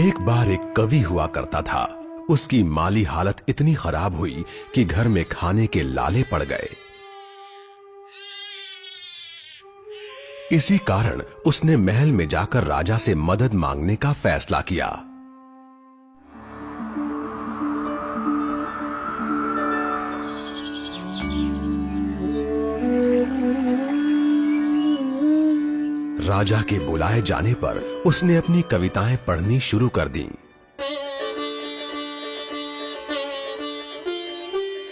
एक बार एक कवि हुआ करता था। उसकी माली हालत इतनी खराब हुई कि घर में खाने के लाले पड़ गए। इसी कारण उसने महल में जाकर राजा से मदद मांगने का फैसला किया। राजा के बुलाए जाने पर उसने अपनी कविताएं पढ़नी शुरू कर दी।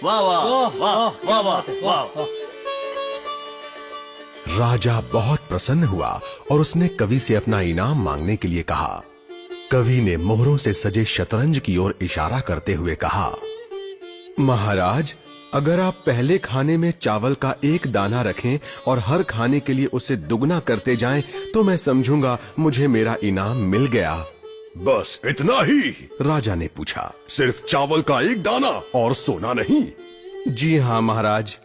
वाह वाह वाह वाह वाह वाह। राजा बहुत प्रसन्न हुआ और उसने कवि से अपना इनाम मांगने के लिए कहा। कवि ने मोहरों से सजे शतरंज की ओर इशारा करते हुए कहा, महाराज, अगर आप पहले खाने में चावल का एक दाना रखें और हर खाने के लिए उसे दुगना करते जाएं, तो मैं समझूंगा मुझे मेरा इनाम मिल गया। बस इतना ही? राजा ने पूछा। सिर्फ चावल का एक दाना और सोना नहीं? जी हाँ महाराज।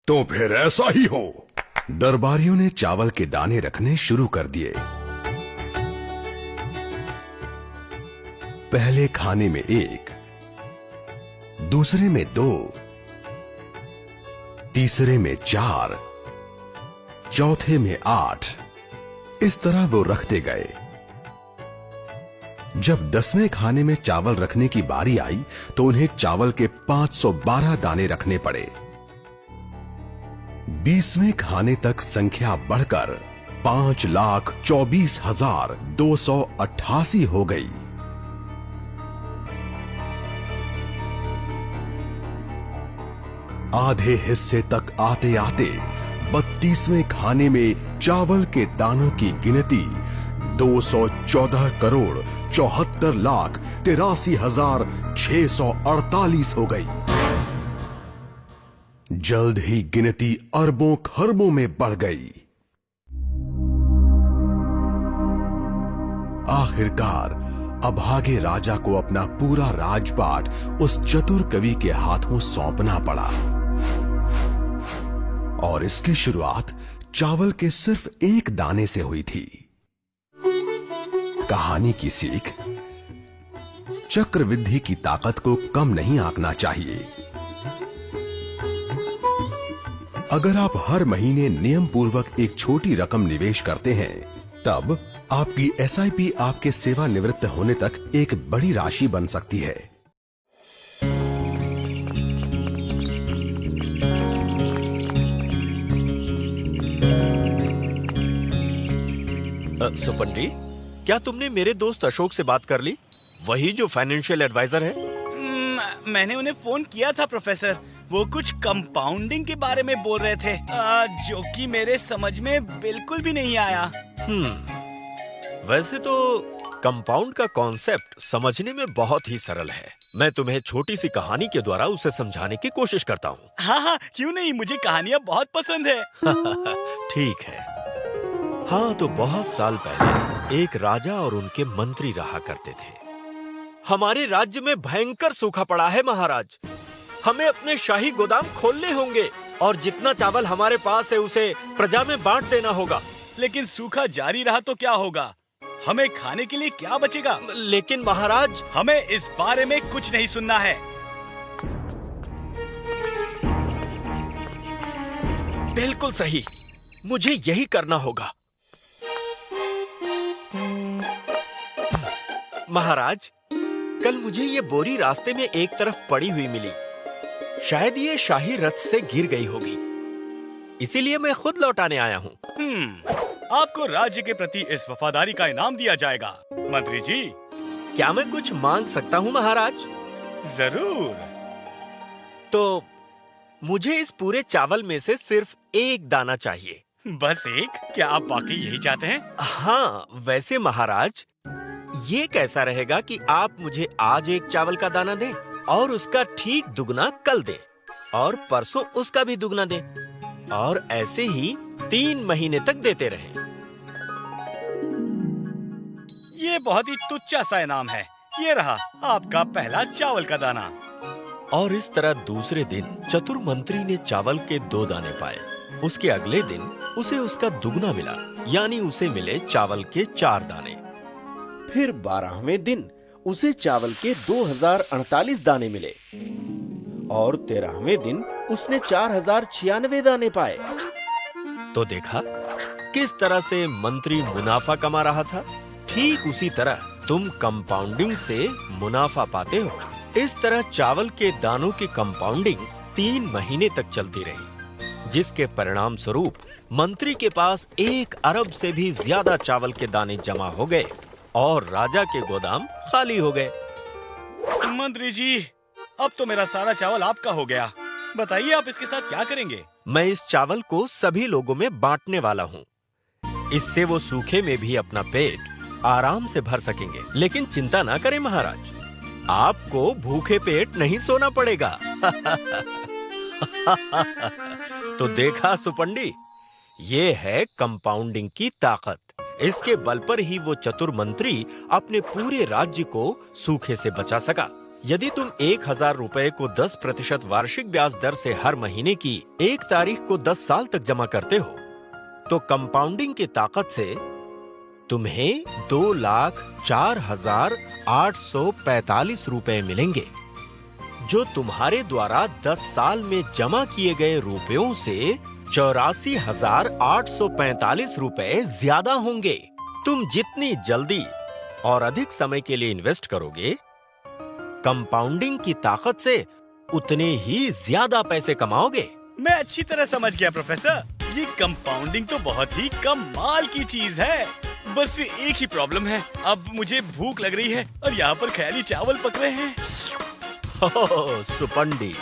तो फिर ऐसा ही हो। दरबारियों ने चावल के दाने रखने शुरू कर दिए। पहले खाने में 1, दूसरे में 2, तीसरे में 4, चौथे में 8। इस तरह वो रखते गए। जब 10वें खाने में चावल रखने की बारी आई तो उन्हें चावल के 512 दाने रखने पड़े। 20वें खाने तक संख्या बढ़कर 5,24,288 हो गई। आधे हिस्से तक आते आते 32वें खाने में चावल के दानों की गिनती 214,74,83,648 हो गई। जल्द ही गिनती अरबों खरबों में बढ़ गई। आखिरकार अभागे राजा को अपना पूरा राजपाट उस चतुर कवि के हाथों सौंपना पड़ा। और इसकी शुरुआत चावल के सिर्फ एक दाने से हुई थी। कहानी की सीख, चक्रवृद्धि की ताकत को कम नहीं आंकना चाहिए। अगर आप हर महीने नियम पूर्वक एक छोटी रकम निवेश करते हैं, तब आपकी SIP आपके सेवानिवृत्त होने तक एक बड़ी राशि बन सकती है। सुपंडी, क्या तुमने मेरे दोस्त अशोक से बात कर ली? वही जो फाइनेंशियल एडवाइजर है। मैंने उन्हें फोन किया था प्रोफेसर। वो कुछ कंपाउंडिंग के बारे में बोल रहे थे, जो कि मेरे समझ में बिल्कुल भी नहीं आया। वैसे तो कंपाउंड का कॉन्सेप्ट समझने में बहुत ही सरल है। मैं तुम्हें छोटी सी कहानी के द्वारा उसे समझाने की कोशिश करता हूँ। हाँ हाँ, क्यों नहीं, मुझे कहानियाँ बहुत पसंद है। ठीक है। हाँ, तो बहुत साल पहले एक राजा और उनके मंत्री रहा करते थे। हमारे राज्य में भयंकर सूखा पड़ा है महाराज। हमें अपने शाही गोदाम खोलने होंगे और जितना चावल हमारे पास है उसे प्रजा में बांट देना होगा। लेकिन सूखा जारी रहा तो क्या होगा? हमें खाने के लिए क्या बचेगा? लेकिन महाराज, हमें इस बारे में कुछ नहीं सुनना है। बिल्कुल सही, मुझे यही करना होगा। महाराज, कल मुझे ये बोरी रास्ते में एक तरफ पड़ी हुई मिली। शायद ये शाही रथ से गिर गई होगी, इसीलिए मैं खुद लौटाने आया हूँ। आपको राज्य के प्रति इस वफादारी का इनाम दिया जाएगा। मंत्री जी, क्या मैं कुछ मांग सकता हूँ महाराज? जरूर। तो मुझे इस पूरे चावल में से सिर्फ एक दाना चाहिए। बस एक? क्या आप वाकई यही चाहते हैं? हाँ, वैसे महाराज, ये कैसा रहेगा कि आप मुझे आज एक चावल का दाना दें और उसका ठीक दुगना कल दें और परसों उसका भी दुगना दें और ऐसे ही 3 महीने तक देते रहें। ये बहुत ही तुच्छ सा इनाम है। ये रहा आपका पहला चावल का दाना। और इस तरह दूसरे दिन चतुर मंत्री ने चावल के 2 दाने पाए। उसके अगले दिन उसे उसका दुगना मिला, यानी उसे मिले चावल के 4 दाने। फिर 12वें दिन उसे चावल के 2048 दाने मिले और 13वें दिन उसने 4096 दाने पाए। तो देखा किस तरह से मंत्री मुनाफा कमा रहा था। ठीक उसी तरह तुम कंपाउंडिंग से मुनाफा पाते हो। इस तरह चावल के दानों की कंपाउंडिंग 3 महीने तक चलती रही, जिसके परिणाम स्वरूप मंत्री के पास 1 अरब से भी ज्यादा चावल के दाने जमा हो गए और राजा के गोदाम खाली हो गए। मंत्री जी, अब तो मेरा सारा चावल आपका हो गया। बताइए आप इसके साथ क्या करेंगे? मैं इस चावल को सभी लोगों में बांटने वाला हूँ। इससे वो सूखे में भी अपना पेट आराम से भर सकेंगे। लेकिन चिंता ना करें महाराज, आपको भूखे पेट नहीं सोना पड़ेगा। तो देखा सुपंडी, ये है कंपाउंडिंग की ताकत। इसके बल पर ही वो चतुर मंत्री अपने पूरे राज्य को सूखे से बचा सका। यदि तुम 1000 रुपए को 10% वार्षिक ब्याज दर से हर महीने की 1 तारीख को 10 साल तक जमा करते हो, तो कंपाउंडिंग की ताकत से तुम्हें 2,04,845 रुपए मिलेंगे, जो तुम्हारे द्वारा 10 साल में जमा किए गए रुपयों से 84,845 रुपए ज्यादा होंगे। तुम जितनी जल्दी और अधिक समय के लिए इन्वेस्ट करोगे, कंपाउंडिंग की ताकत से उतने ही ज्यादा पैसे कमाओगे। मैं अच्छी तरह समझ गया प्रोफेसर। ये कंपाउंडिंग तो बहुत ही कमाल की चीज है। बस एक ही प्रॉब्लम है, अब मुझे भूख लग रही है और यहाँ पर ख्याली चावल पक रहे हैं। ओह, सुपंडी।